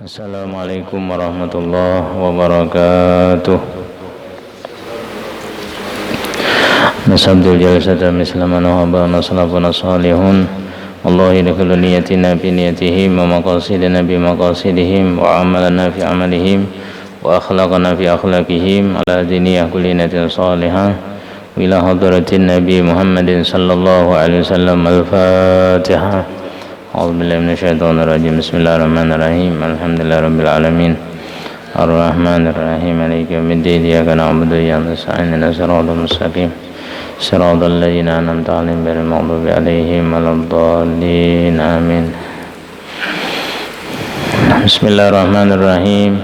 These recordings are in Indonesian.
Assalamualaikum warahmatullahi wabarakatuh. Nasabdul jalsata mislamana habana salafuna salihun. Allah yadkhulu niyatina bi niyatihim wa maqasidina bi maqasidihim wa amalana fi amalihim wa akhlaqana fi akhlaqihim ala diniyah kulli niyatin salihah wa ila hadratin Nabi Muhammadin sallallahu alaihi wasallam. Al-Fatihah. A'udzu billahi minasyaitonir rajim. Bismillahirrahmanirrahim. Alhamdulillahirabbil alamin. Arrahmanir rahim. Maliki yaumiddin. Iyyaka na'budu wa iyyaka nasta'in. Ihdinas siratal mustaqim. Siratal ladzina an'amta 'alaihim ghairil maghdubi 'alaihim waladdallin. Amin. Bismillahirrahmanirrahim.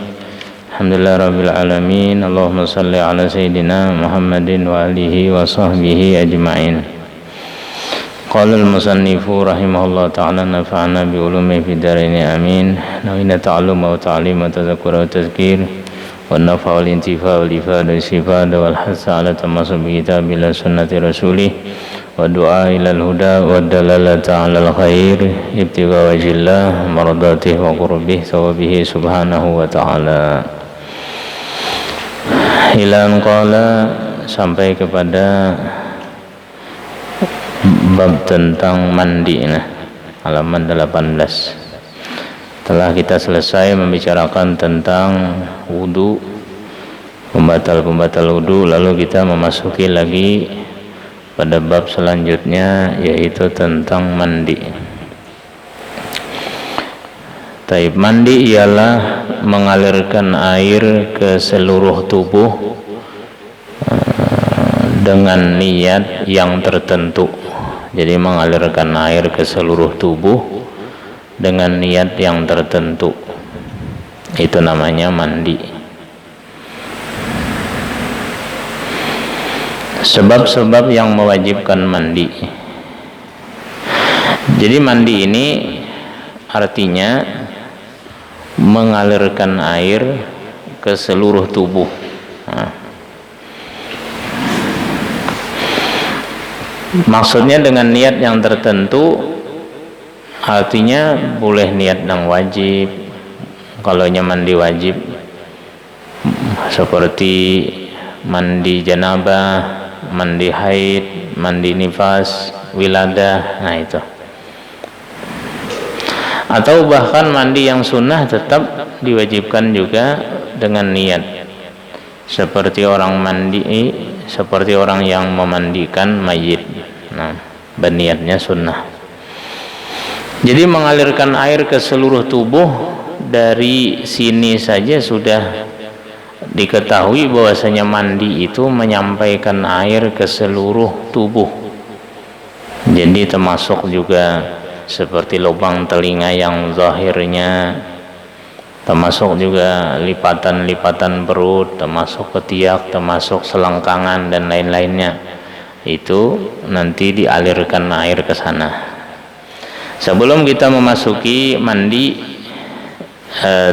Alhamdulillahirabbil alamin. Allahumma shalli ala sayidina Muhammadin wa alihi wa sahbihi ajma'in. Qala al-musannifu rahimahullah ta'ala nafa'ana bi ulumi fi daraini amin. Nawina ta'allum wa ta'lim wa tadhakkur wa tadhkir wa nafa' wal intifa' wal ifada wa istifada wal hasa ala tamasub bi kitabillah sunnati rasulih wa du'a ila al-huda wa dalalata ala al-khair ibtigha wajillah maradatih wa qurbih thawabihi subhanahu wa ta'ala. Ilan qala, sampai kepada bab tentang mandi, halaman 18. Telah kita selesai membicarakan tentang wudu, pembatal-pembatal wudu, lalu kita memasuki lagi pada bab selanjutnya, yaitu tentang mandi. Taib, mandi ialah mengalirkan air ke seluruh tubuh dengan niat yang tertentu. Jadi mengalirkan air ke seluruh tubuh dengan niat yang tertentu, itu namanya mandi. Sebab-sebab yang mewajibkan mandi. Jadi mandi ini artinya mengalirkan air ke seluruh tubuh. Maksudnya dengan niat yang tertentu, artinya boleh niat yang wajib. Kalau mandi wajib seperti mandi janabah, mandi haid, mandi nifas, wiladah, nah itu. Atau bahkan mandi yang sunnah tetap diwajibkan juga dengan niat. Seperti orang yang memandikan mayit, nah berniatnya sunnah. Jadi mengalirkan air ke seluruh tubuh, dari sini saja sudah diketahui bahwasanya mandi itu menyampaikan air ke seluruh tubuh. Jadi termasuk juga seperti lubang telinga yang zahirnya, termasuk juga lipatan-lipatan perut, termasuk ketiak, termasuk selangkangan dan lain-lainnya. Itu nanti dialirkan air ke sana. Sebelum kita memasuki mandi,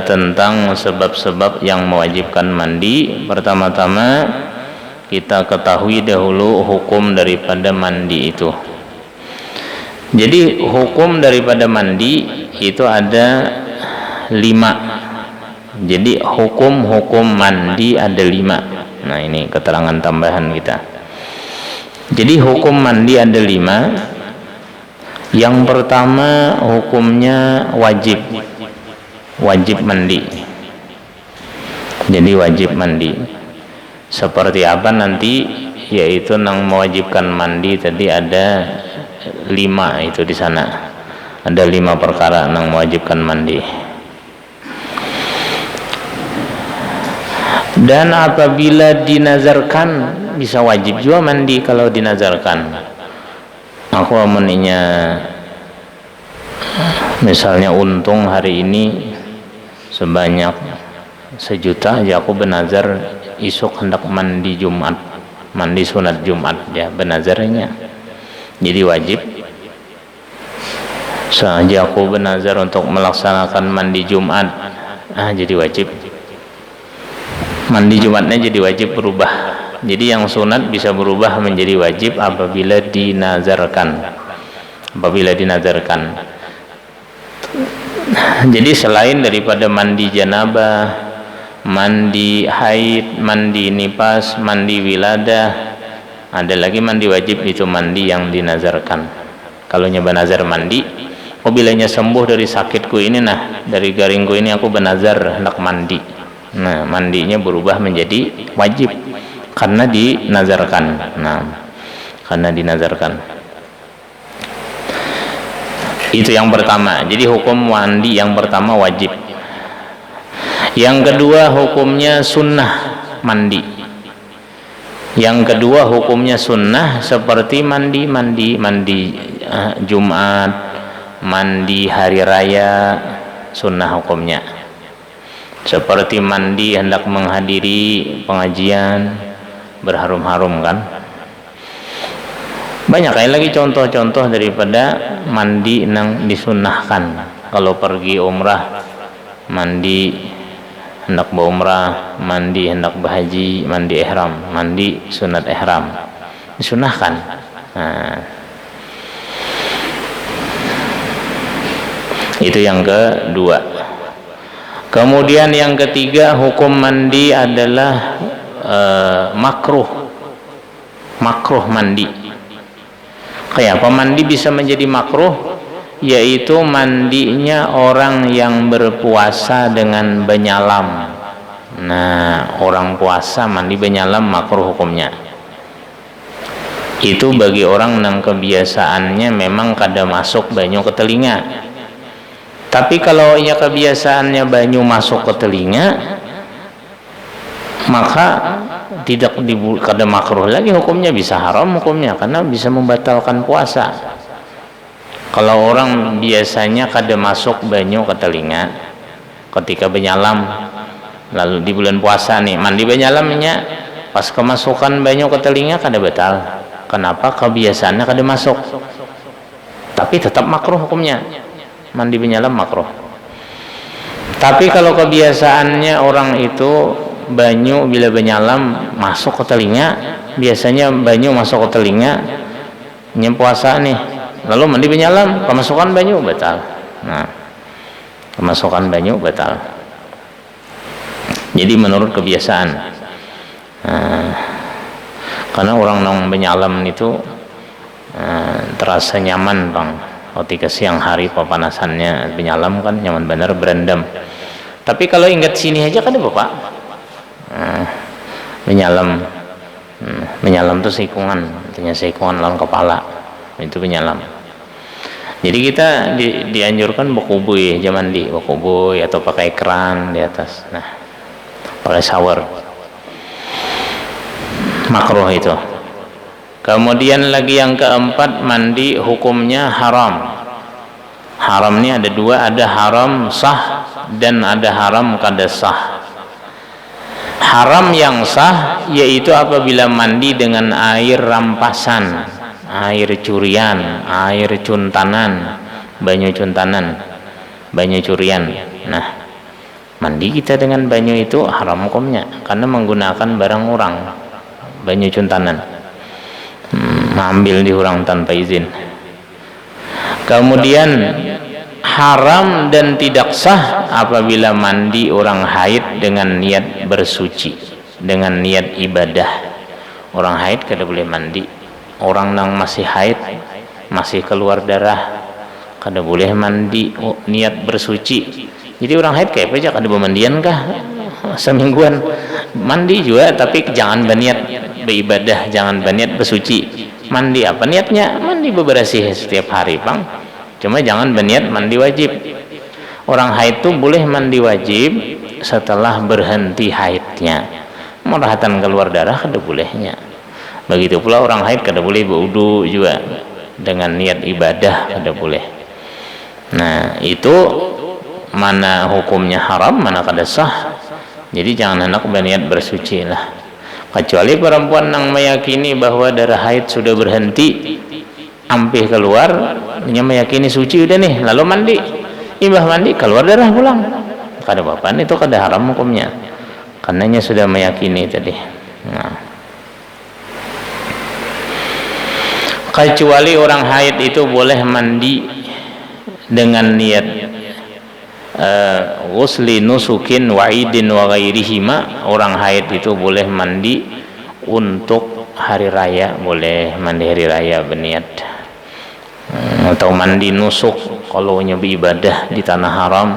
tentang sebab-sebab yang mewajibkan mandi, pertama-tama kita ketahui dahulu hukum daripada mandi itu. Jadi hukum daripada mandi itu ada 5. Jadi hukum-hukum mandi ada 5. Nah ini keterangan tambahan kita. Jadi hukum mandi ada 5. Yang pertama hukumnya wajib. Wajib mandi. Jadi wajib mandi. Seperti apa nanti? Yaitu yang mewajibkan mandi tadi ada 5 itu di sana. Ada 5 perkara yang mewajibkan mandi. Dan apabila dinazarkan, bisa wajib juga mandi kalau dinazarkan. Aku amaninya misalnya untung hari ini sebanyak 1 juta, ya aku benazar esok hendak mandi Jumat, mandi sunat Jumat, ya benazarnya. Jadi wajib. Saja aku benazar untuk melaksanakan mandi Jumat, jadi wajib. Mandi Jumatnya jadi wajib berubah. Jadi yang sunat bisa berubah menjadi wajib apabila dinazarkan. Jadi selain daripada mandi janabah, mandi haid, mandi nifas, mandi wiladah, ada lagi mandi wajib, itu mandi yang dinazarkan. Kalau nyoba nazar mandi, bilanya sembuh dari sakitku ini, nah dari garingku ini aku bernazar hendak mandi. Nah, mandinya berubah menjadi wajib karena dinazarkan. Nah, karena dinazarkan. Itu yang pertama. Jadi hukum mandi yang pertama wajib. Yang kedua hukumnya sunnah mandi. Yang kedua hukumnya sunnah seperti mandi Jumat, mandi hari raya, sunnah hukumnya. Seperti mandi hendak menghadiri pengajian, berharum-harum kan. Banyak lagi contoh-contoh daripada mandi yang disunnahkan. Kalau pergi umrah, mandi hendak berumrah, mandi hendak berhaji, mandi ihram, mandi sunat ihram, disunnahkan. Nah, itu yang kedua. Kemudian yang ketiga, hukum mandi adalah makruh mandi. Kenapa mandi bisa menjadi makruh? Yaitu mandinya orang yang berpuasa dengan benyalam. Nah, orang puasa mandi benyalam makruh hukumnya. Itu bagi orang yang kebiasaannya memang kada masuk banyu ke telinga. Tapi kalau ia kebiasaannya banyu masuk ke telinga, maka tidak kada makruh lagi hukumnya, bisa haram hukumnya karena bisa membatalkan puasa. Kalau orang biasanya kada masuk banyu ke telinga ketika benyalam, lalu di bulan puasa nih mandi benyalamnya, pas kemasukan banyu ke telinga kada batal. Kenapa? Kebiasaannya kada masuk. Tapi tetap makruh hukumnya. Mandi benyalam makruh. Tapi kalau kebiasaannya orang itu banyu bila benyalam masuk ke telinga, biasanya banyu masuk ke telinga puasa nih, lalu mandi benyalam, kemasukan banyu batal. Nah, kemasukan banyu batal. Jadi menurut kebiasaan. Nah, karena orang nong benyalam itu terasa nyaman bang. Ketika siang hari pepanasannya benyalam kan nyaman benar, berendam. Tapi kalau ingat sini aja kan bapak, benyalam tuh seikungan, artinya seikungan lawan kepala, itu benyalam. Jadi kita dianjurkan berkubuy aja mandi, berkubuy atau pakai keran di atas. Nah, pakai shower, makruh itu. Kemudian lagi yang keempat, mandi hukumnya haram. Haram ini ada dua, ada haram sah dan ada haram kada sah. Haram yang sah yaitu apabila mandi dengan air rampasan, air curian, air cuntanan, banyu cuntanan, banyu curian. Nah, mandi kita dengan banyu itu haram hukumnya karena menggunakan barang orang, banyu cuntanan, ambil di orang tanpa izin. Kemudian haram dan tidak sah apabila mandi orang haid dengan niat bersuci, dengan niat ibadah. Orang haid kada boleh mandi. Orang yang masih haid, masih keluar darah, kada boleh mandi niat bersuci. Jadi orang haid kayak apa aja, kada bermandian kah semingguan? Mandi juga, tapi jangan berniat beribadah, jangan berniat bersuci. Mandi apa niatnya? Mandi bebersih setiap hari bang, cuma jangan berniat mandi wajib. Orang haid itu boleh mandi wajib setelah berhenti haidnya. Merahatan keluar darah kada bolehnya. Begitu pula orang haid kada boleh berwudu juga dengan niat ibadah, kada boleh. Nah, itu mana hukumnya haram, mana kada sah. Jadi jangan hendak berniat bersuci lah. Kecuali perempuan yang meyakini bahwa darah haid sudah berhenti, ampih keluar, dia meyakini suci udah nih, lalu mandi, ibah mandi keluar darah pulang, kada apa-apa, itu kada haram hukumnya, karenanya sudah meyakini tadi. Nah, kecuali orang haid itu boleh mandi dengan niat ghusli nusukin wa'idin wa ghairihima, orang haid itu boleh mandi untuk hari raya, boleh mandi hari raya berniat, atau mandi nusuk kalau beribadah di tanah haram.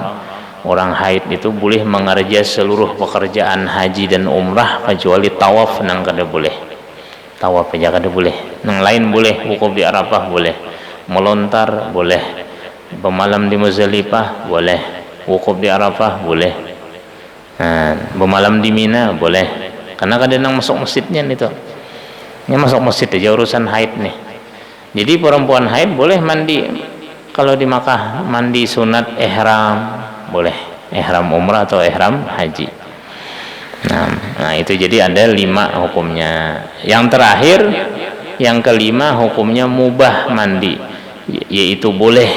Orang haid itu boleh mengerja seluruh pekerjaan haji dan umrah kecuali tawaf, nang kada boleh. Tawaf aja kada boleh, nang lain boleh. Wukuf di Arafah boleh, melontar boleh, bermalam di Muzdalifah boleh, wukuf di Arafah boleh, bermalam di Mina boleh. Karena kada nang masuk masjidnya itu, ini masuk masjid aja urusan haid nih. Jadi perempuan haid boleh mandi kalau di Makkah, mandi sunat ihram boleh, ihram umrah atau ihram haji. Nah itu jadi ada 5 hukumnya. Yang terakhir, yang kelima, hukumnya mubah mandi, yaitu boleh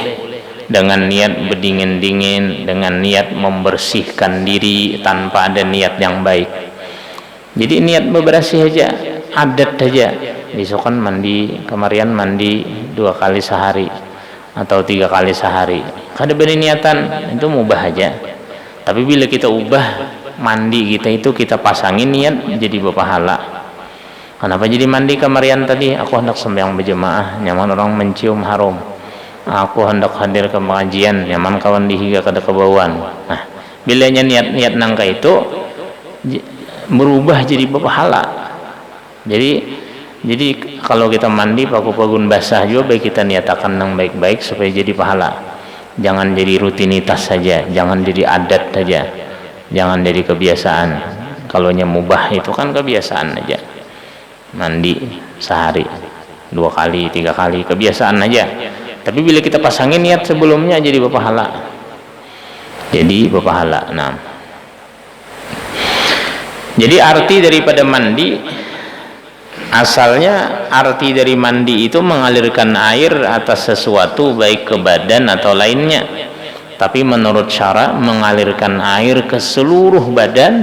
dengan niat berdingin-dingin, dengan niat membersihkan diri tanpa ada niat yang baik. Jadi niat bebersih aja, adat aja. Besok kan mandi, kemarin mandi 2 kali sehari atau 3 kali sehari, kada berniatan, itu mubah aja. Tapi bila kita ubah mandi kita itu, kita pasangin niat, jadi berpahala. Kenapa jadi mandi kemarin tadi? Aku hendak sembahyang berjemaah, nyaman orang mencium harum. Aku hendak hadir ke pengajian, nyaman kawan dihiga kada kebauan. Nah, bilanya niat-niat nangka itu berubah jadi berpahala. Jadi kalau kita mandi paku-pagun basah juga, baik kita niatakan yang baik-baik supaya jadi pahala. Jangan jadi rutinitas saja, jangan jadi adat saja, jangan jadi kebiasaan. Kalau mubah itu kan kebiasaan aja, mandi sehari 2 kali 3 kali, kebiasaan aja. Tapi bila kita pasangin niat sebelumnya, jadi berpahala, Nah, jadi arti daripada mandi, asalnya arti dari mandi itu mengalirkan air atas sesuatu, baik ke badan atau lainnya. Tapi menurut syara, mengalirkan air ke seluruh badan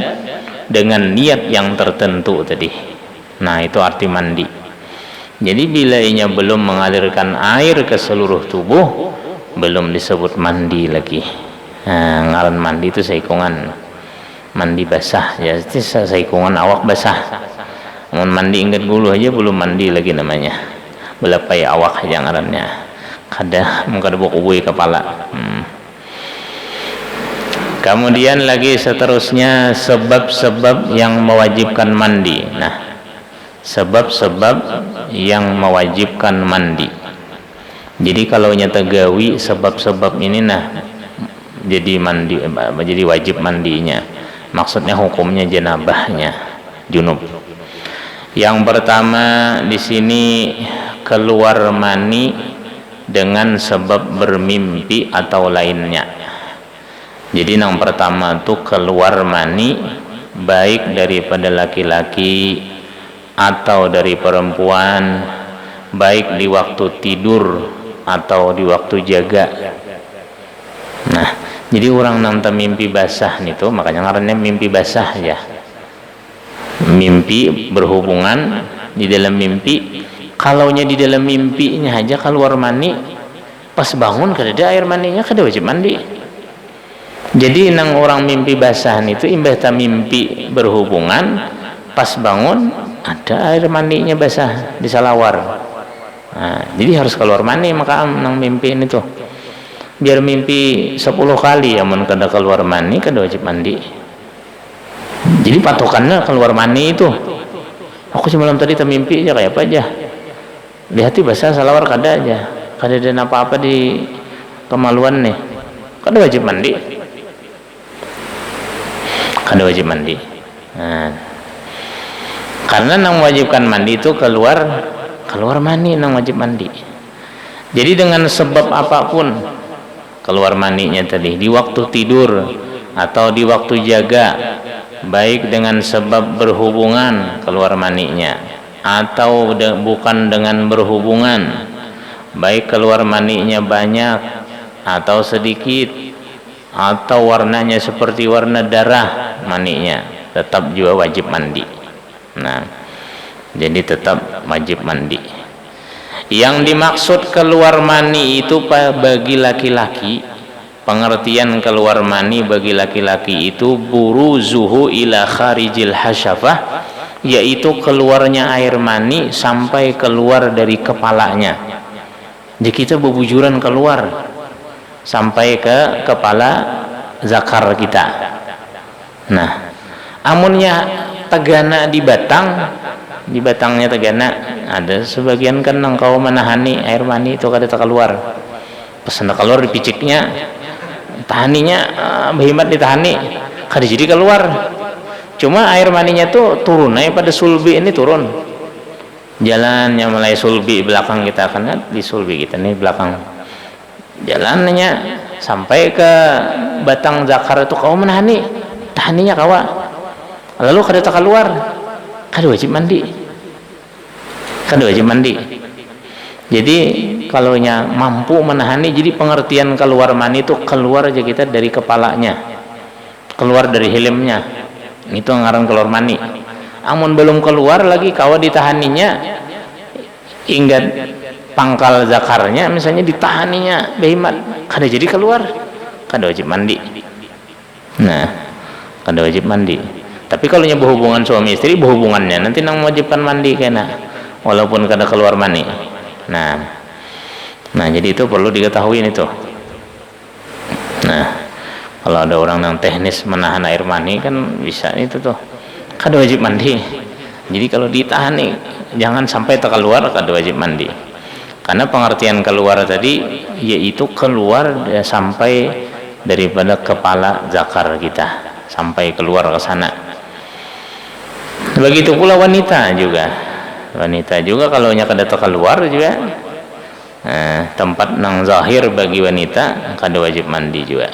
dengan niat yang tertentu tadi. Nah itu arti mandi. Jadi bila ianya belum mengalirkan air ke seluruh tubuh, belum disebut mandi lagi. Ngaran mandi itu saikungan, mandi basah ya, saikungan awak basah. Mandi ingat gulu aja belum mandi lagi namanya, belapai awak aja ngarannya, kada bukubui kepala. Kemudian lagi seterusnya, sebab-sebab yang mewajibkan mandi. Nah, sebab-sebab yang mewajibkan mandi. Jadi kalau nyata gawi sebab-sebab ini, nah jadi mandi, jadi wajib mandinya. Maksudnya hukumnya jenabahnya, junub. Yang pertama di sini, keluar mani dengan sebab bermimpi atau lainnya. Jadi yang pertama tuh keluar mani baik daripada laki-laki atau dari perempuan, baik di waktu tidur atau di waktu jaga. Nah, jadi orang nonton mimpi basah nih tuh, makanya ngarannya mimpi basah ya. Mimpi berhubungan di dalam mimpi. Kalaunya di dalam mimpinya aja keluar mani, pas bangun kada ada air maninya, kada wajib mandi. Jadi nang orang mimpi basah itu imbah ta mimpi berhubungan, pas bangun ada air maninya basah di salawar. Nah, jadi harus keluar mani maka nang mimpi ini tuh. Biar mimpi 10 kali amun kada keluar mani, kada wajib mandi. Jadi patokannya keluar mani itu. Aku semalam tadi termimpi aja kayak apa aja. Lihat basah salawar kada aja. Kada ada apa-apa di kemaluan nih. Kada wajib mandi. Kada wajib mandi. Nah, karena nang wajibkan mandi itu keluar mani, nang wajib mandi. Jadi dengan sebab apapun keluar maninya tadi, di waktu tidur atau di waktu jaga, baik dengan sebab berhubungan keluar maninya atau bukan dengan berhubungan, baik keluar maninya banyak atau sedikit, atau warnanya seperti warna darah maninya, tetap juga wajib mandi. Nah, jadi tetap wajib mandi. Yang dimaksud keluar mani itu bagi laki-laki pengertian keluar mani bagi laki-laki itu buruzuhu ila kharijil hasyafah, yaitu keluarnya air mani sampai keluar dari kepalanya. Jadi kita berbujuran keluar sampai ke kepala zakar kita. Nah, amunnya tegana di batangnya tegana, ada sebagian kan engkau menahani air mani itu kada keluar. Pesan keluar dipiciknya, tahaninya behimat ditahani, kada jadi keluar. Cuma air maninya tuh turun pada sulbi ini turun. Jalannya mulai sulbi belakang kita, kan di sulbi kita nih belakang. Jalannya sampai ke batang zakar itu kau menahani, tahaninya kawa. Lalu kada keluar, kada wajib mandi. Kada wajib mandi. Jadi kalau nya mampu menahani, jadi pengertian keluar mani itu keluar aja kita dari kepalanya, keluar dari helmnya, itu ngaran keluar mani. Amun belum keluar lagi kawa ditahaninya, hingga pangkal zakarnya misalnya ditahaninya behimat, kada jadi keluar, kada wajib mandi. Nah, kada wajib mandi. Tapi kalau nya berhubungan suami istri, berhubungannya nanti nang mewajibkan mandi kena, walaupun kada keluar mani. Nah jadi itu perlu diketahui itu. Nah, kalau ada orang yang teknis menahan air mani kan bisa itu tuh, kada wajib mandi. Jadi kalau ditahan nih jangan sampai terkeluar, kada wajib mandi. Karena pengertian keluar tadi yaitu keluar sampai daripada kepala zakar kita sampai keluar ke sana. Begitu pula wanita juga. Wanita juga kalau nya kada terkeluar juga, tempat nang zahir bagi wanita kada wajib mandi juga.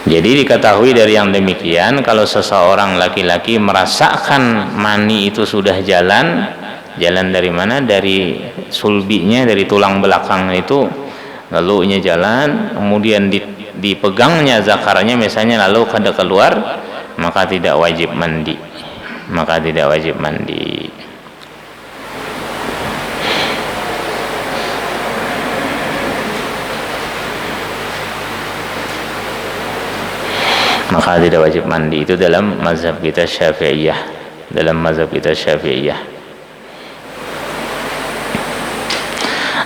Jadi diketahui dari yang demikian, kalau seseorang laki-laki merasakan mani itu sudah jalan dari mana? Dari sulbinya, dari tulang belakang itu, lalu nya jalan, kemudian dipegangnya zakarnya misalnya, lalu kada keluar, maka tidak wajib mandi. Maka tidak wajib mandi. Maka tidak wajib mandi. Itu dalam mazhab kita Syafi'iyah. Dalam mazhab kita Syafi'iyah.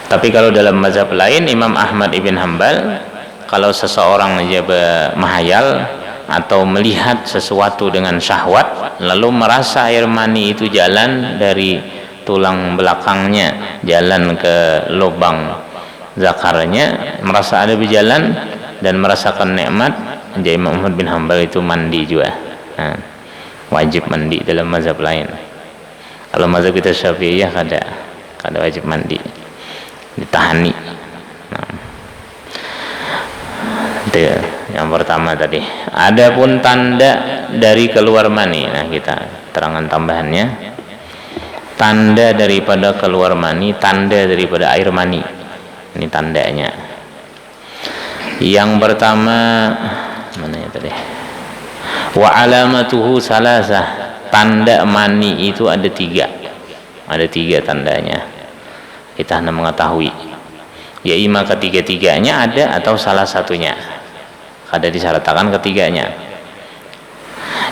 Tapi kalau dalam mazhab lain, Imam Ahmad ibn Hanbal, kalau seseorang aja bermahayal atau melihat sesuatu dengan syahwat, lalu merasa air mani itu jalan dari tulang belakangnya, jalan ke lubang zakarnya, merasa ada berjalan dan merasakan nikmat, jadi Imam Ahmad bin Hanbal itu mandi juga. Nah, wajib mandi dalam mazhab lain. Kalau mazhab kita Syafi'iyah kada wajib mandi, ditahani. Nah, itu yang pertama tadi. Adapun tanda dari keluar mani, nah kita terangkan tambahannya. Tanda daripada keluar mani, tanda daripada air mani. Ini tandanya. Yang pertama mana ya tadi? Wa alamatuhu salasah. Tanda mani itu ada tiga. Ada tiga tandanya. Kita hendak mengetahui. Ya ima ketiga-tiganya ada atau salah satunya. Ada disyaratkan ketiganya.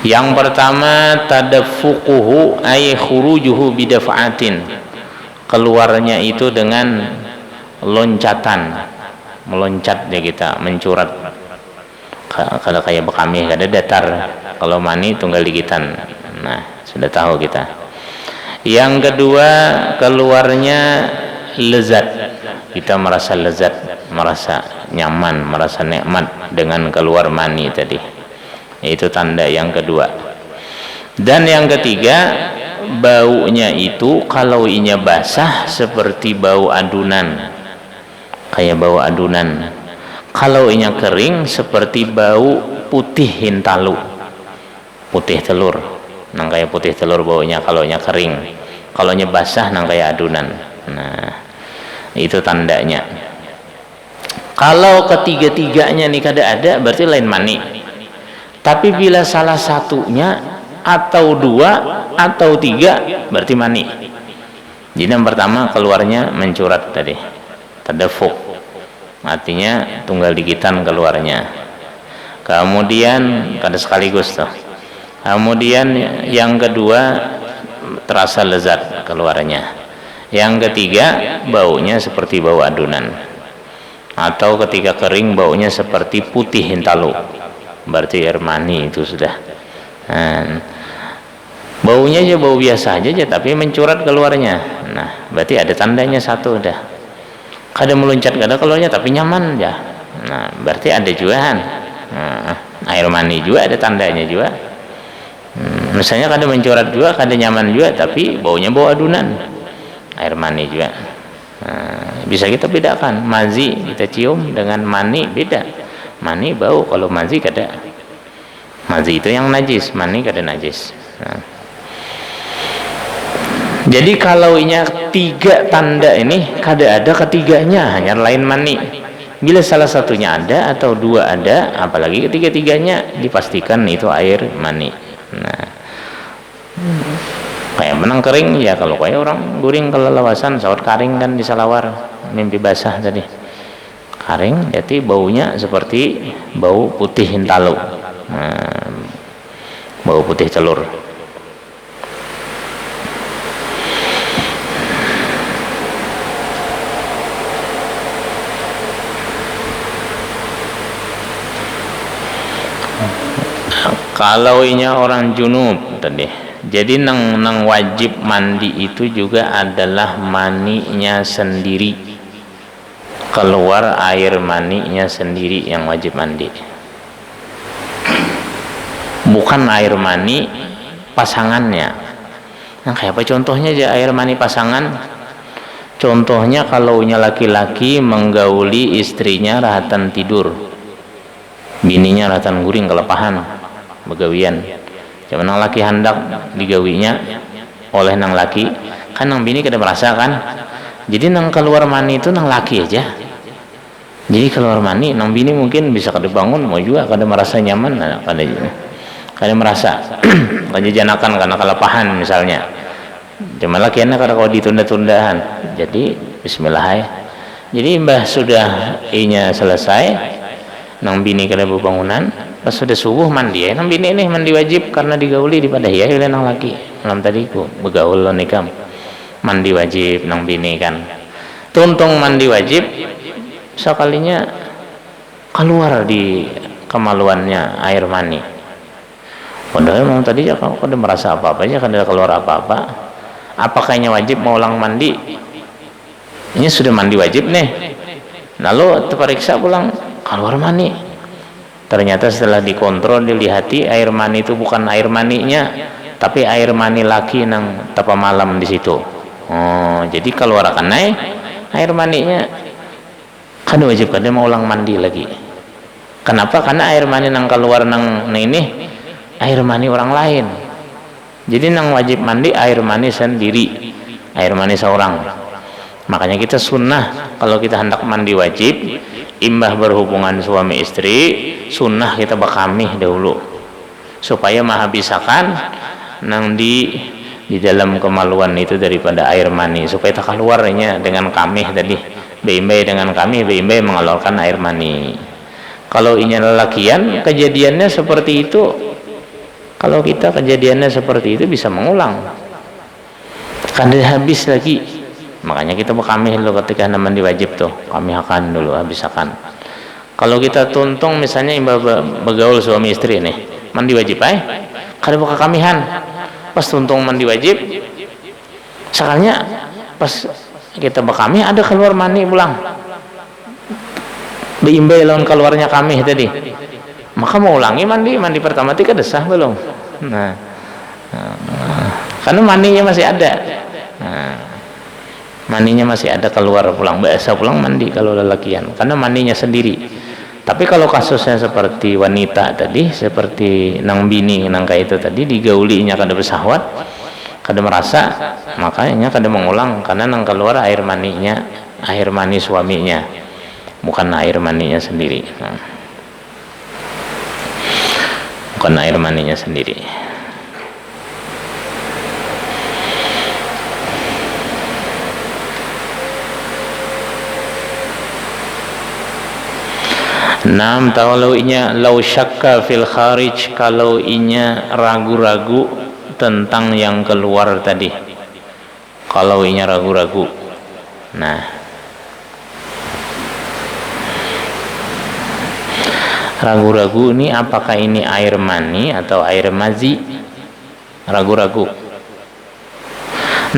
Yang pertama tadaffuquhu ay khurujuhu bidaf'atin. Keluarnya itu dengan loncatan. Meloncat ya kita, mencurat. Kalau kayak bekami kada datar. Kalau mani tunggal digitan. Nah, sudah tahu kita. Yang kedua keluarnya lezat. Kita merasa lezat, merasa nyaman, merasa nikmat dengan keluar mani tadi. Itu tanda yang kedua. Dan yang ketiga, baunya itu kalau inya basah seperti bau adunan, kayak bau adunan. Kalau inya kering seperti bau putih hintalu, putih telur. Nang kayak putih telur baunya kalau inya kering. Kalau inya basah nang kayak adunan. Nah, itu tandanya. Kalau ketiga-tiganya nih kada ada, berarti lain mani. Tapi bila salah satunya atau dua atau tiga, berarti mani. Jadi yang pertama keluarnya mencurat tadi. tadafuk, artinya tunggal digitan keluarnya. Kemudian kada sekaligus tuh. Kemudian yang kedua terasa lezat keluarnya. Yang ketiga baunya seperti bau adunan, atau ketika kering baunya seperti putih hintalu, berarti air mani itu sudah. Baunya aja bau biasa aja tapi mencurat keluarnya. Nah, berarti ada tandanya satu udah. Kada meluncat kada keluarnya tapi nyaman ya. Nah, berarti ada juga air mani juga ada tandanya juga. Misalnya kada mencurat juga, kada nyaman juga tapi baunya bau adunan, air mani juga. Bisa kita bedakan, mazi kita cium dengan mani beda. Mani bau, kalau mazi kada. Mazi itu yang najis, mani kada najis. Jadi kalau inya tiga tanda ini kada ada ketiganya, hanya lain mani. Bila salah satunya ada atau dua ada, apalagi ketiga-tiganya dipastikan itu air mani. Nah, kayak menang kering ya, kalau kayak orang guring kelelawasan saut karing kan di salawar, mimpi basah tadi karing, jadi baunya seperti bau putih hintalu, bau putih telur. Kalau inya orang junub tadi, jadi nang wajib mandi itu juga adalah maninya sendiri, keluar air maninya sendiri yang wajib mandi, bukan air mani pasangannya. Nah, kayak apa contohnya aja air mani pasangan? Contohnya kalau nya laki-laki menggauli istrinya rahatan tidur, bininya rahatan guring kelepahan begawian, cuman nang laki hendak digawinya oleh nang laki, kan nang bini kada merasa kan, jadi nang keluar mani itu nang laki aja. Jadi keluar mani nang bini mungkin bisa kada bangun, mau juga kada merasa nyaman, kada merasa kejanakan karena kelepahan misalnya, cuma laki anak kada kau ditunda-tundahan. Jadi bismillah. Jadi mbah sudah inya selesai, nang bini kada berbangunan, pas sudah subuh mandi ya, nang bini ini mandi wajib karena digauli daripada ya oleh nang laki. Malam tadi ku begaul lo nikam, mandi wajib nang bini kan, tuntung mandi wajib sekalinya keluar di kemaluannya air mani. Padahal malam tadi ya kamu kada merasa apa-apa aja, kada keluar apa-apa. Apakahnya wajib mau ulang mandi? Ini sudah mandi wajib nih, lalu terperiksa pulang keluar mani. Ternyata setelah dikontrol dilihati air mani itu bukan air maninya, tapi air mani laki nang tapa malam di situ. Oh, jadi keluar akan naik air maninya, kan wajib kada mau ulang mandi lagi. Kenapa? Karena air mani nang keluar nang ini air mani orang lain. Jadi nang wajib mandi air mani sendiri, air mani seorang. Makanya kita sunnah kalau kita hendak mandi wajib, imbah berhubungan suami istri, sunnah kita bakamih dahulu supaya menghabiskan nang di dalam kemaluan itu daripada air mani, supaya tak keluarnya dengan kamih tadi, beimbai dengan kamih, beimbai mengeluarkan air mani. Kalau ini lelakian kejadiannya seperti itu, kalau kita kejadiannya seperti itu bisa mengulang, kan habis lagi. Makanya kita berkamih dulu ketika mandi wajib tuh, kami akan dulu habiskan. Kalau kita tuntung misalnya imbah begaul suami istri nih, mandi wajib kada buka kamihan, pas tuntung mandi wajib, soalnya pas kita berkamih ada keluar mani pulang, beimbai lawan keluarnya kamih tadi, maka mau ulangi mandi pertama itu kada sah belum? Nah, karena maninya masih ada. Maninya masih ada keluar pulang, biasa pulang mandi kalau lelakian karena maninya sendiri. Tapi kalau kasusnya seperti wanita tadi, seperti nang bini nang kayak itu tadi, digaulinya kada bersahwat, kada merasa, makanya kada mengulang karena nang keluar air maninya, air mani suaminya, bukan air maninya sendiri. Bukan air maninya sendiri. Nam kalau inya lau syakka fil kharij, kalau inya ragu-ragu tentang yang keluar tadi. Kalau inya ragu-ragu. Nah, ragu-ragu ini apakah ini air mani atau air mazi? Ragu-ragu.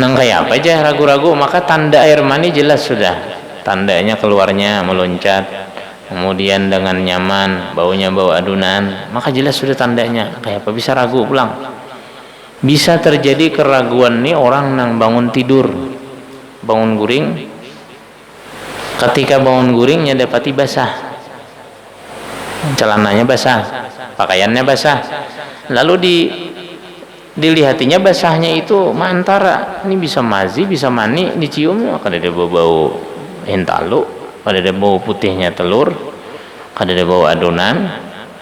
Nang kayak apa aja ragu-ragu, maka tanda air mani jelas sudah. Tandanya keluarnya meloncat, kemudian dengan nyaman, baunya bau adunan, maka jelas sudah tandanya. Kayak apa bisa ragu pulang? Bisa terjadi keraguan nih orang nang bangun tidur, bangun guring, ketika bangun guringnya dapati basah, celananya basah, pakaiannya basah, lalu dilihatinya basahnya itu antara ini bisa mazi, bisa mani, dicium, akan ada bau hentalu, kada ada bau putihnya telur, kada ada bau adonan,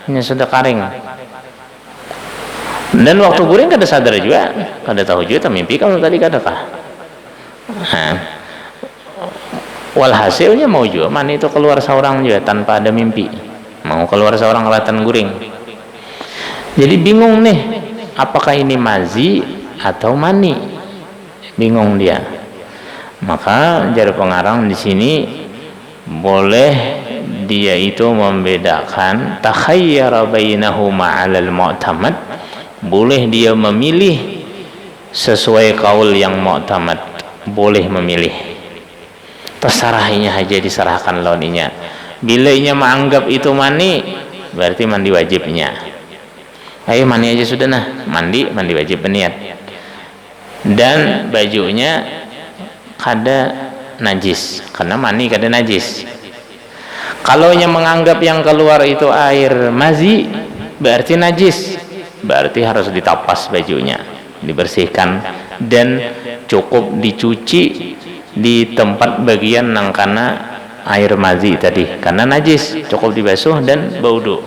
ini sudah kering. Dan waktu guring kada sadar juga, kada tahu juga mimpi kamu tadi kadakah. Nah, walhasilnya mau juga mani itu keluar seorang juga tanpa ada mimpi, mau keluar seorang kelihatan guring. Jadi bingung nih, apakah ini mazi atau mani? Bingung dia. Maka jar pengarang di sini boleh dia itu membedakan, takhayyara bainahuma 'alal mu'tamad, boleh dia memilih sesuai kaul yang mu'tamad, boleh memilih. Terserahnya aja diserahkan launinya. Bila inya menganggap itu mani, berarti mandi wajibnya. Ayo mandi aja sudah nah, mandi wajib berniat. Dan bajunya kada najis, karena mani kada najis. Kalau yang menganggap yang keluar itu air mazi, berarti najis, berarti harus ditapas bajunya, dibersihkan, dan cukup dicuci di tempat bagian nang kana air mazi tadi, karena najis, cukup dibasuh dan berwudu.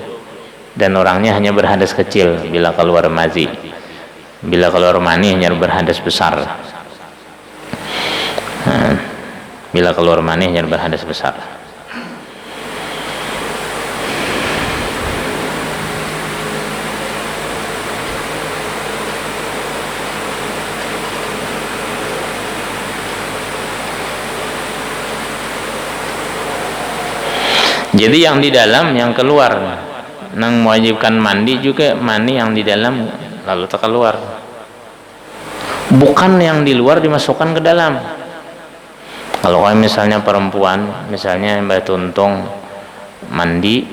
Dan orangnya hanya berhadas kecil bila keluar mazi, bila keluar mani hanya berhadas besar. Bila keluar mani hanya berhadas besar. Jadi yang di dalam yang keluar, nang mewajibkan mandi juga mani yang di dalam lalu terkeluar, bukan yang di luar dimasukkan ke dalam. Kalau misalnya perempuan, misalnya Mbak Tuntung mandi,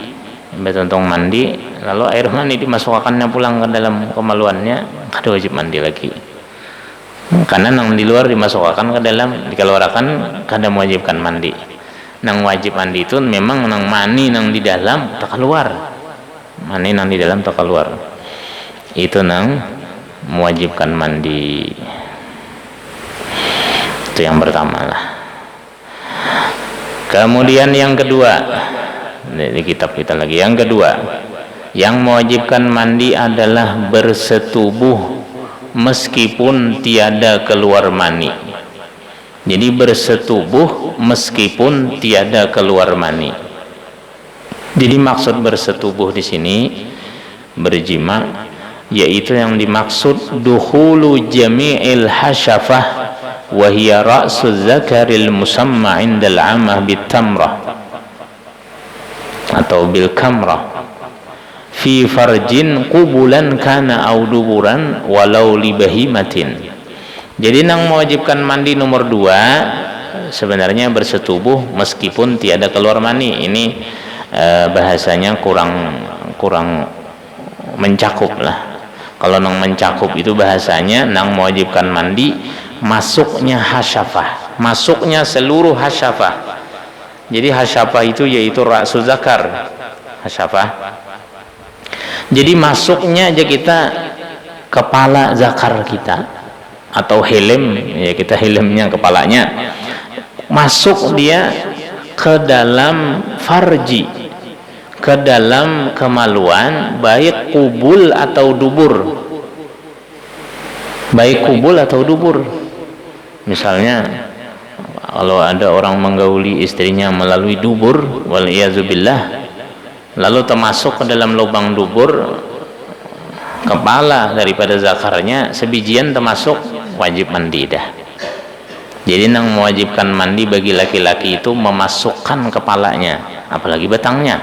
lalu air mani dimasukkannya pulang ke dalam kemaluannya, kada wajib mandi lagi. Karena nang di luar dimasukkan ke dalam, dikeluarkan, kada mewajibkan mandi. Nang wajib mandi itu memang nang mani nang di dalam tak keluar, mani nang di dalam tak keluar, itu nang mewajibkan mandi. Itu yang pertama lah. Kemudian yang kedua, di kitab kita lagi, yang kedua, yang mewajibkan mandi adalah bersetubuh meskipun tiada keluar mani. Jadi bersetubuh meskipun tiada keluar mani. Jadi maksud bersetubuh di sini berjima, yaitu yang dimaksud dukhulu jami'il hasyafah wa hiya ra'su zakaril musamma 'indal 'amah bitamrah atau bil kamrah fi farjin qubulan kana au duburan walau li bahimatin. Jadi nang mewajibkan mandi nomor 2 sebenarnya bersetubuh meskipun tiada keluar mani. Ini bahasanya kurang mencakup lah. Kalau nang mencakup itu bahasanya nang mewajibkan mandi masuknya hasyafah, masuknya seluruh hasyafah. Jadi hasyafah itu yaitu ra'su zakar, hasyafah. Jadi masuknya aja kita kepala zakar kita atau helm, ya kita helmnya kepalanya, masuk dia ke dalam farji, ke dalam kemaluan, baik kubul atau dubur, baik kubul atau dubur. Misalnya kalau ada orang menggauli istrinya melalui dubur, wal iyazubillah, lalu termasuk ke dalam lubang dubur kepala daripada zakarnya sebijian, termasuk wajib mandi dah. Jadi yang mewajibkan mandi bagi laki-laki itu memasukkan kepalanya, apalagi batangnya.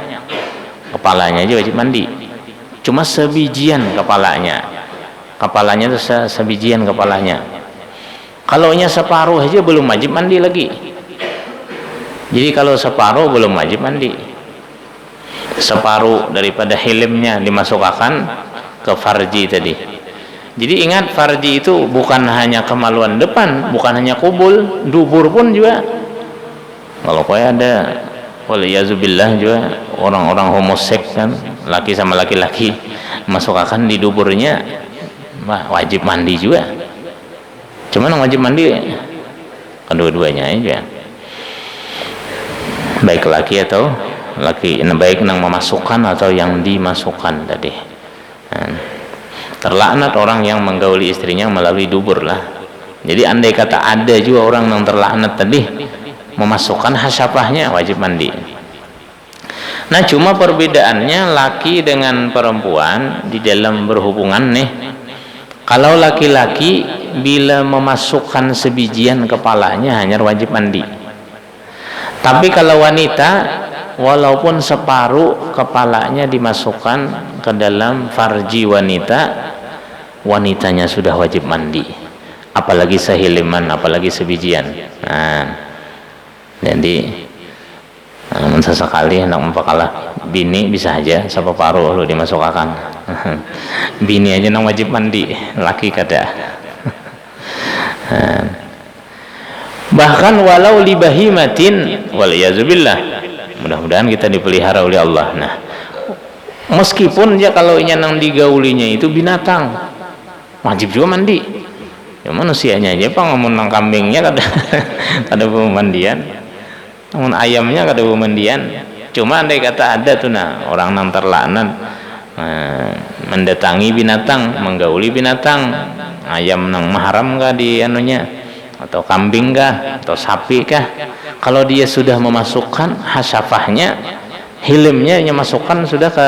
Kepalanya aja wajib mandi, cuma sebijian kepalanya itu sebijian kepalanya. Kalaunya separuh aja belum wajib mandi lagi. Jadi kalau separuh belum wajib mandi. Separuh daripada hilmnya dimasukkan ke farji tadi. Jadi ingat, farji itu bukan hanya kemaluan depan, bukan hanya kubul, dubur pun juga. Kalau kayak ada waliyazubillah juga orang-orang homoseks kan, laki sama laki-laki masukkan di duburnya, wajib mandi juga. Cuman wajib mandi kedua-duanya aja, baik laki atau laki, baik yang memasukkan atau yang dimasukkan tadi. Terlaknat orang yang menggauli istrinya melalui dubur lah. Jadi andai kata ada juga orang yang terlaknat tadi memasukkan hasyafahnya, wajib mandi. Nah, cuma perbedaannya laki dengan perempuan di dalam berhubungan nih. Kalau laki-laki bila memasukkan sebijian kepalanya hanya wajib mandi. Tapi kalau wanita walaupun separuh kepalanya dimasukkan ke dalam farji wanitanya sudah wajib mandi. Apalagi sehiliman, apalagi sebijian. Nah, jadi sesekali hendak mempakalah bini bisa aja separuh lu dimasukkan. Bini aja nang wajib mandi, laki kada. Bahkan walau libahimatin, waliyazubillah, mudah-mudahan kita dipelihara oleh Allah. Nah, meskipun ya kalau nang digaulinya itu binatang, wajib juga mandi. Ya manusianya aja pak, ngomong nang kambingnya kada pemandian, namun ayamnya kada pemandian. Cuma andai kata ada tuh nah orang nang terlaknat mendatangi binatang, menggauli binatang, ayam nang mahram kah di anunya, atau kambing kah, atau sapi kah, kalau dia sudah memasukkan hasyafahnya, hilimnya masukkan sudah ke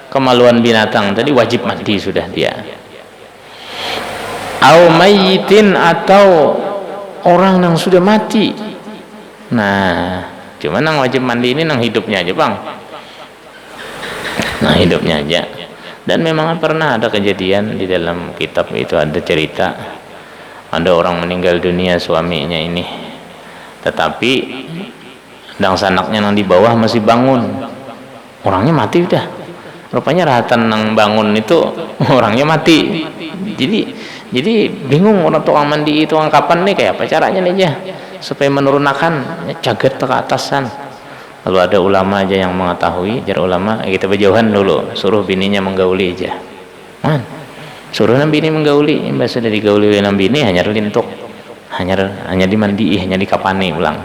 kemaluan binatang tadi, wajib mandi sudah dia. Au mayyitin, atau orang yang sudah mati. Nah, cuma yang wajib mandi ini yang hidupnya aja bang. Nah, hidupnya aja. Dan memang pernah ada kejadian di dalam kitab itu, ada cerita ada orang meninggal dunia suaminya ini, tetapi dang sanaknya yang di bawah masih bangun, orangnya mati udah. Rupanya rahatan yang bangun itu orangnya mati. Jadi bingung orang tukang mandi itu kapan nih, kayak apa caranya nih aja supaya menurunkan caget ke atasan. Lalu ada ulama aja yang mengetahui, jar ulama kita berjauhan dulu, suruh bininya menggauli aja. Suruh bini menggauli, mbak sudah digauli oleh bini hanya lintuk, hanya dimandi, hanya dikapani ulang.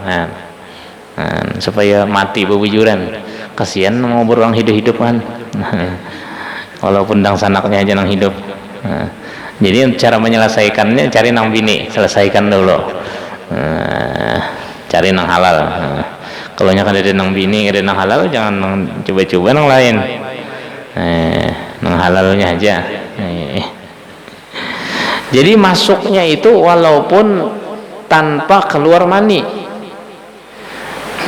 Supaya mati bebujuran. Kasihan mau beruang hidup-hidup kan. Walaupun dang sanaknya aja nang hidup. Jadi cara menyelesaikannya cari nang bini, selesaikan dulu. Cari nang halal. Kalau nya kan ada nang bini, ada nang halal, jangan coba-coba nang lain. Nang halalnya aja. Jadi masuknya itu walaupun tanpa keluar mani.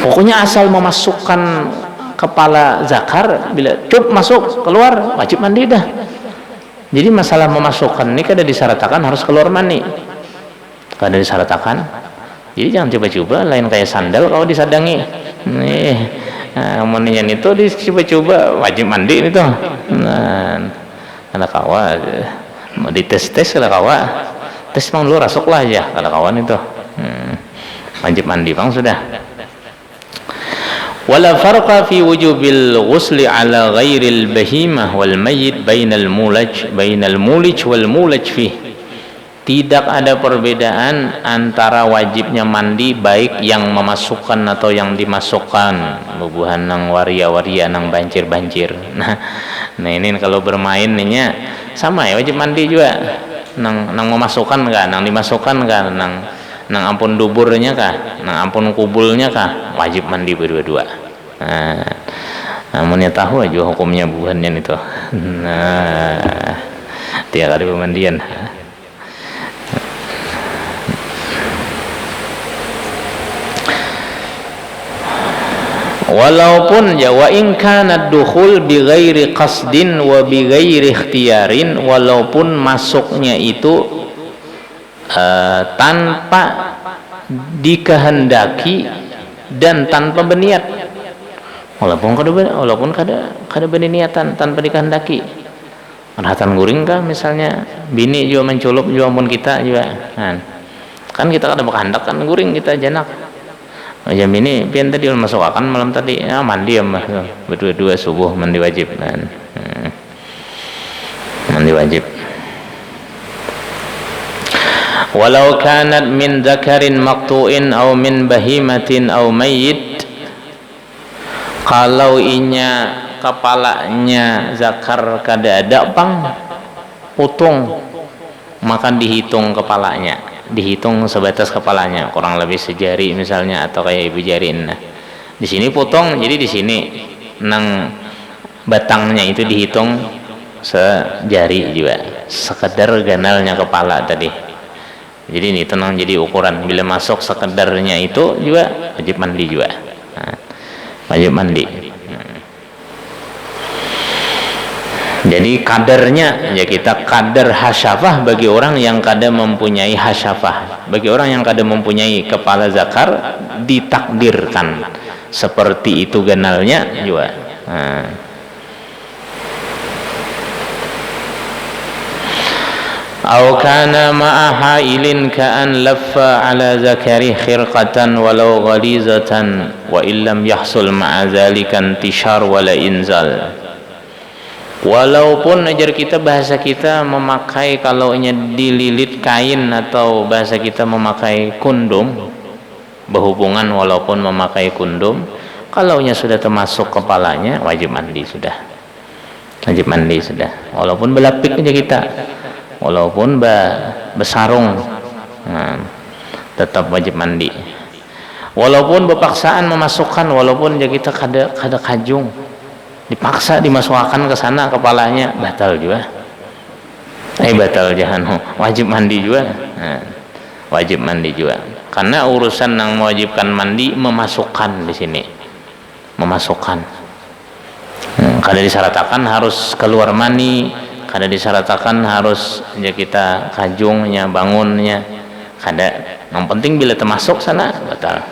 Pokoknya asal memasukkan kepala zakar, bila cup masuk keluar wajib mandi dah. Jadi masalah memasukkan ini kada disyaratkan harus keluar mani, kada disyaratkan. Jadi jangan coba-coba lain kayak sandal kalau disadangi. Amunian itu dicoba-coba wajib mandi itu. Ada kawan mau dites ada kawan tes bang dulu rasuk lah aja ada kawan itu wajib mandi bang sudah. Wala farqa fi wujubil ghusli ala ghairil bahimah wal mayyit bainal mulaj wal mulaj fi. Tidak ada perbedaan antara wajibnya mandi baik yang memasukkan atau yang dimasukkan, bubuhan nang waria-waria nang banjir-banjir. Nah ini kalau bermain ininya sama ya, wajib mandi juga. Nang memasukkan kah, nang dimasukkan kah, nang ampun duburnya kah, nang ampun kubulnya kah, wajib mandi berdua-dua. namun ya tahu aja hukumnya bukannya itu. Nah, tiap kali pemandian. Walaupun ya wa in kana dukhul bi ghairi qasdin wa bi ghairi ikhtiyarin, walaupun masuknya itu tanpa dikehendaki dan tanpa berniat, walaupun kada berniatan, tanpa dikehendaki. Hatan guring kah misalnya bini juga menculup juga pun kita juga kan kita kada berkehendak kan guring kita janak jam ini pian tadi masuk akan malam tadi mandi ya mah berdua-dua subuh mandi wajib kan. Mandi wajib. Walau kanat min dzakarin maqtu'in aw min bahimatin aw mayyit, kalau inya kepalanya zakar kada ada pang putung, maka dihitung kepalanya, dihitung sebatas kepalanya, kurang lebih sejari misalnya atau kayak ibu jari. Nah, di sini potong, jadi di sini nang batangnya itu dihitung sejari juga, sekedar ganalnya kepala tadi. Jadi ini tenang, jadi ukuran bila masuk sekedarnya itu juga wajib mandi juga. Nah, wajib mandi. Jadi kadarnya ya kita kadar hasyafah bagi orang yang kada mempunyai hasyafah, bagi orang yang kada mempunyai kepala zakar ditakdirkan seperti itu ganalnya juga. Au kana ma'a hailin ka'an laffa ala zakari khirqatan walau ghalizatan wa illam yahsul ma'a zalika intishar wala inzal. Walaupun ajar kita bahasa kita memakai kalau dililit kain atau bahasa kita memakai kundum berhubungan, walaupun memakai kundum kalaunya sudah termasuk kepalanya wajib mandi sudah, wajib mandi sudah. Walaupun belapik aja kita, walaupun besarung tetap wajib mandi. Walaupun berpaksaan memasukkan, walaupun aja kita kada kajung dipaksa dimasukkan ke sana kepalanya, batal juga. Batal jahanam, wajib mandi juga. Wajib mandi juga. Karena urusan yang mewajibkan mandi memasukkan di sini. Memasukkan. Kada disyaratkan harus keluar mani, kada disyaratkan harus ya kita kajungnya, bangunnya. Kada. Yang penting bila termasuk sana batal.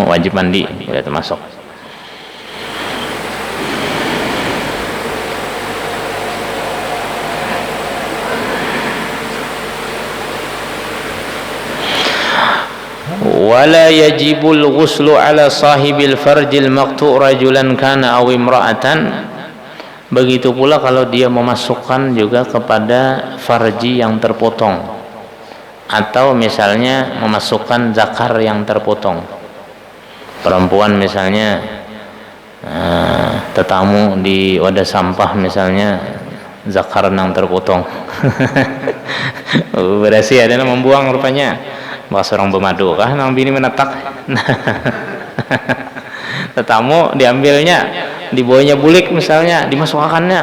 Wajib mandi bila termasuk. wala yajibul ghuslu ala sahibil farjil maqtu' rajulan kana aw imra'atan. Begitu pula kalau dia memasukkan juga kepada farji yang terpotong, atau misalnya memasukkan zakar yang terpotong. Perempuan misalnya tetamu di wadah sampah misalnya zakar yang terpotong. Berasi ada yang membuang rupanya. Bahasa orang bermadu kah nang bini menetak. Tetamu diambilnya, dibawanya bulik misalnya, dimasukkannya,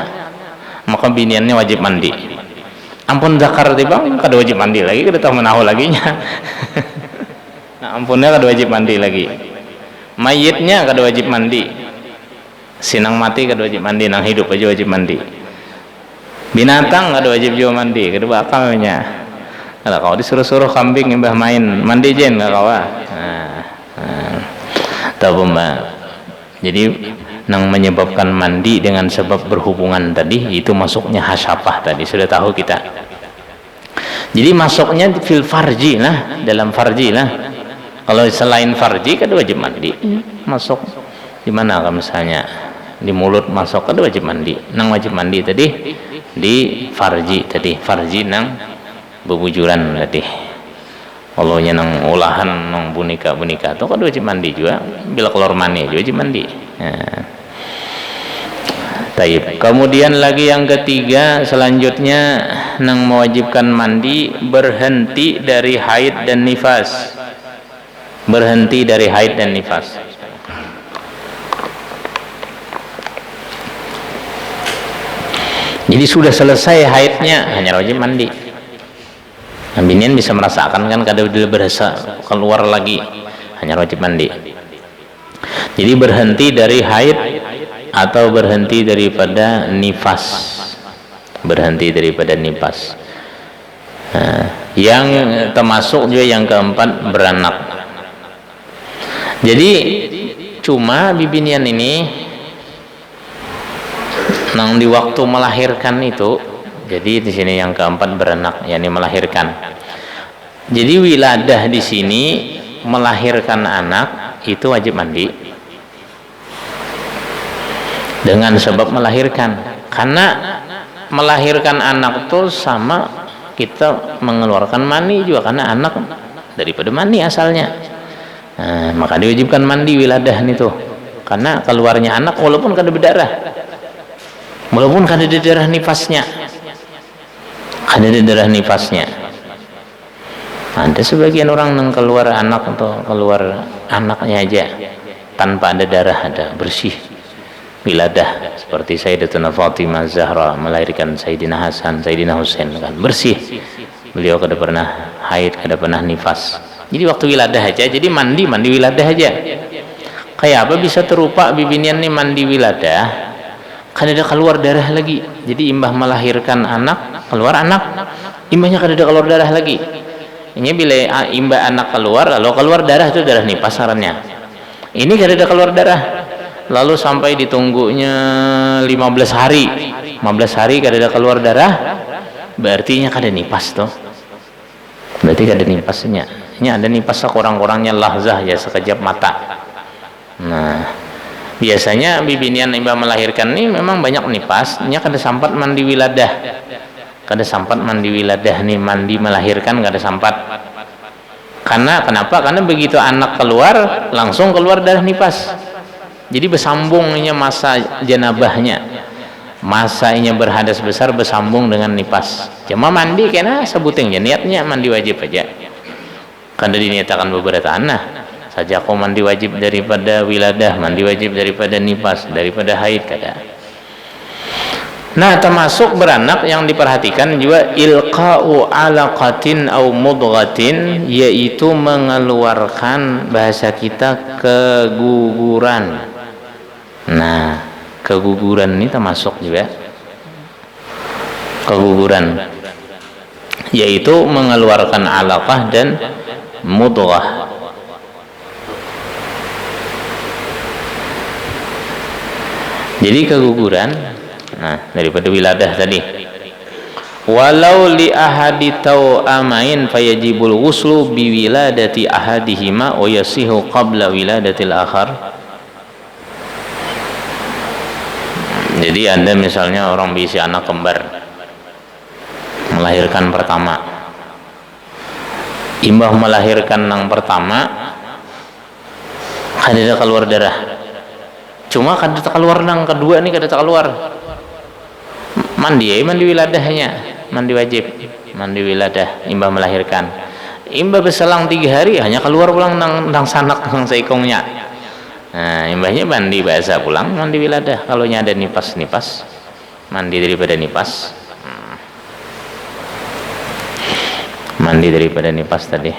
maka biniannya wajib mandi. Ampun zakar bang, kada wajib mandi lagi, kada tahu menahu laginya. Nah, ampunnya kada wajib mandi lagi. Mayitnya kada wajib mandi. Sinang mati kada wajib mandi, nang hidup aja wajib mandi. Binatang kada wajib juga mandi, kada bakalnya. Kalau kau disuruh-suruh kambing mbah main mandi jen nggak kau tahu mbak. Jadi yang menyebabkan mandi dengan sebab berhubungan tadi itu masuknya hasyafah tadi sudah tahu kita. Jadi masuknya fil farji lah, dalam farji lah. Kalau selain farji kan wajib mandi. Masuk di mana kan misalnya di mulut masuk kan wajib mandi. Nang wajib mandi tadi di farji tadi, farji nang bebujuran tadi. Kalau nang olahan nang bunika itu kan wajib mandi juga. Bila keluar mani juga wajib mandi. Taib. Kemudian lagi yang ketiga selanjutnya nang mewajibkan mandi berhenti dari haid dan nifas. Berhenti dari haid dan nifas. Jadi sudah selesai haidnya, hanya wajib mandi. Nah, binian bisa merasakan kan kada berasa keluar lagi, hanya wajib mandi. Jadi berhenti dari haid atau berhenti daripada nifas, berhenti daripada nifas. Nah, yang termasuk juga yang keempat beranak. Jadi cuma bibinian ini nang di waktu melahirkan itu, jadi di sini yang keempat beranak, yakni melahirkan. Jadi wiladah di sini melahirkan anak itu wajib mandi dengan sebab melahirkan, karena melahirkan anak itu sama kita mengeluarkan mani juga, karena anak daripada mani asalnya. Nah, maka diwajibkan mandi wiladah itu, karena keluarnya anak walaupun kada berdarah, walaupun kada ada darah nifasnya, kada ada darah nifasnya. Ada sebagian orang yang keluar anak atau keluar anaknya aja tanpa ada darah, ada bersih wiladah, seperti Sayyidatuna Fatimah Zahra melahirkan Sayyidina Hasan, Sayyidina Husain, kan bersih, beliau kada pernah haid, kada pernah nifas. Jadi waktu wiladah aja, jadi mandi wiladah aja. Kayak apa bisa terupa bibinian nih mandi wiladah, kada ada keluar darah lagi. Jadi imbah melahirkan anak, keluar anak, imbahnya kada ada keluar darah lagi. Ini bila imbah anak keluar, lalu keluar darah itu darah nifas sarannya. Ini kada ada keluar darah, lalu sampai ditunggunya 15 hari 15 hari kada ada keluar darah, berarti kada nifas tuh, berarti kada nifasnya. Ini ada nifas sekurang-kurangnya lahzah ya, sekejap mata. Nah, biasanya bibinian imbah melahirkan ini memang banyak nifasnya, kada sampat mandi wiladah, kada sampat mandi wiladah nih, mandi melahirkan kada sampat. Karena kenapa? Karena begitu anak keluar langsung keluar darah nifas, jadi bersambungnya masa janabahnya, masanya berhadas besar bersambung dengan nifas. Cuma mandi kena sebuting niatnya mandi wajib aja, kada diniatakan beberapa tanah saja kau mandi wajib daripada wiladah, mandi wajib daripada nifas, daripada haid kada. Nah, termasuk beranak yang diperhatikan juga ilqa'u alaqatin au mudghatin, yaitu mengeluarkan, bahasa kita, keguguran. Nah, keguguran ini termasuk juga keguguran, yaitu mengeluarkan alaqah dan mudghah. Jadi keguguran, nah daripada wiladah tadi, walau li ahadi tau'amain fayajibul ghuslu bi wiladati ahadihima wa yasihu qabla wiladatil akhar. Jadi ada misalnya orang bisi anak kembar, melahirkan pertama, imbah melahirkan yang pertama kada keluar darah, cuma kada keluar nang kedua nih, kada keluar, mandi wiladahnya, mandi wajib, mandi wiladah imbah melahirkan. Imbah berselang 3 hari hanya keluar pulang nang sanak nang seikongnya. Nah, imbahnya mandi biasa pulang, mandi wiladah. Kalau ada nifas mandi daripada nifas, mandi daripada nifas tadi.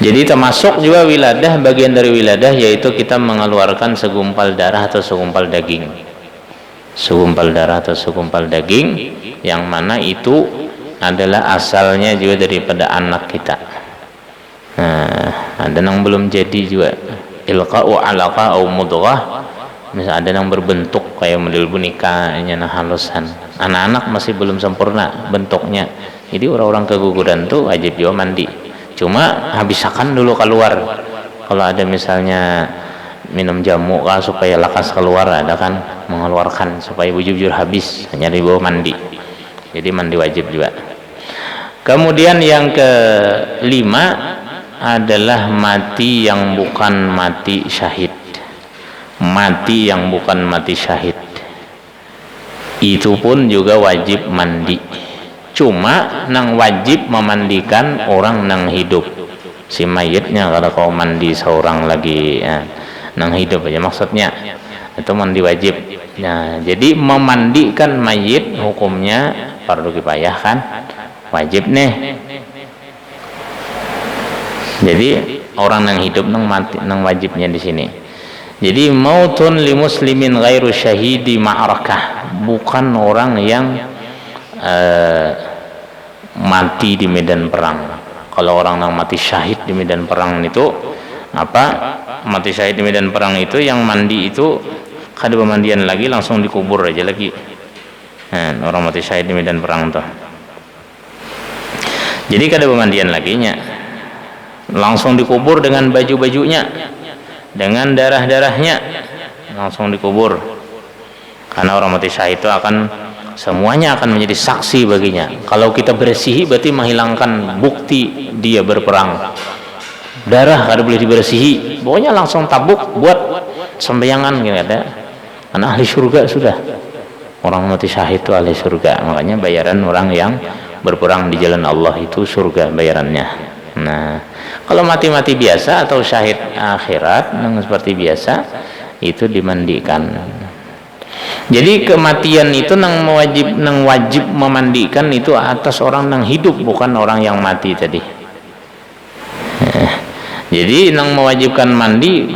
Jadi termasuk juga wiladah, bagian dari wiladah yaitu kita mengeluarkan segumpal darah atau segumpal daging, segumpal darah atau segumpal daging, yang mana itu adalah asalnya juga daripada anak kita. Nah, ada yang belum jadi juga, ilqa'u alaqah au mudghah, misal ada yang berbentuk kayak model boneka, yang halusan, anak-anak masih belum sempurna bentuknya. Jadi orang-orang keguguran tuh wajib juga mandi, cuma habisakan dulu keluar. Kalau ada misalnya minum jamu kah supaya lakas keluar, ada kan mengeluarkan supaya bujur habis, hanya dibawa mandi. Jadi mandi wajib juga. Kemudian yang kelima adalah mati yang bukan mati syahid. Mati yang bukan mati syahid itu pun juga wajib mandi, cuma nang wajib memandikan orang nang hidup. Si mayitnya kalau kau mandi seorang lagi ya, nang hidup aja maksudnya. itu mandi wajib. Nah, jadi memandikan mayit hukumnya fardu kifayah kan, wajib nih. Jadi orang yang hidup nang mati nang wajibnya di sini. Jadi mautun li muslimin ghairu syahidi ma'rakah, bukan orang yang mati di medan perang. Kalau orang yang mati syahid di medan perang itu apa? Mati syahid di medan perang itu yang mandi itu kada pemandian lagi, langsung dikubur aja lagi. Nah, orang mati syahid di medan perang tuh. Jadi kada pemandian lagi nya. Langsung dikubur dengan baju-bajunya, dengan darah-darahnya, langsung dikubur. Karena orang mati syahid itu akan semuanya akan menjadi saksi baginya. Kalau kita bersihi berarti menghilangkan bukti dia berperang. Darah kada boleh dibersihi, pokoknya langsung tabuk buat sembayangan gitu ada. Karena ahli surga sudah. Orang mati syahid itu ahli surga. Makanya bayaran orang yang berperang di jalan Allah itu surga bayarannya. Nah, kalau mati-mati biasa atau syahid akhirat yang seperti biasa itu dimandikan. Jadi kematian itu nang wajib memandikan itu atas orang yang hidup, bukan orang yang mati tadi. Jadi nang mewajibkan mandi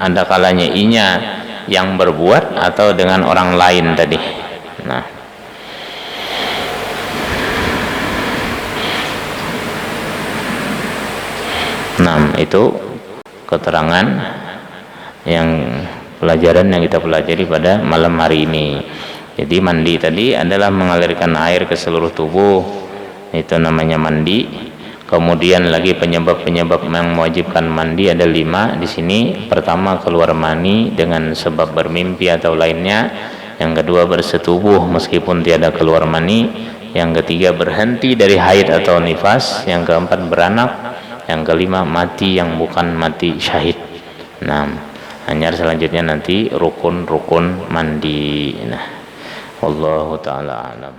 ada kalanya inya yang berbuat atau dengan orang lain tadi. Nah, itu keterangan yang pelajaran yang kita pelajari pada malam hari ini. Jadi mandi tadi adalah mengalirkan air ke seluruh tubuh, itu namanya mandi. Kemudian lagi penyebab-penyebab yang mewajibkan mandi ada 5 di sini. Pertama, keluar mani dengan sebab bermimpi atau lainnya. Yang kedua, bersetubuh meskipun tiada keluar mani. Yang ketiga, berhenti dari haid atau nifas. Yang keempat, beranak. Yang kelima, mati yang bukan mati syahid. Nah, hanya selanjutnya nanti rukun-rukun mandi. Nah, wallahu taala alam.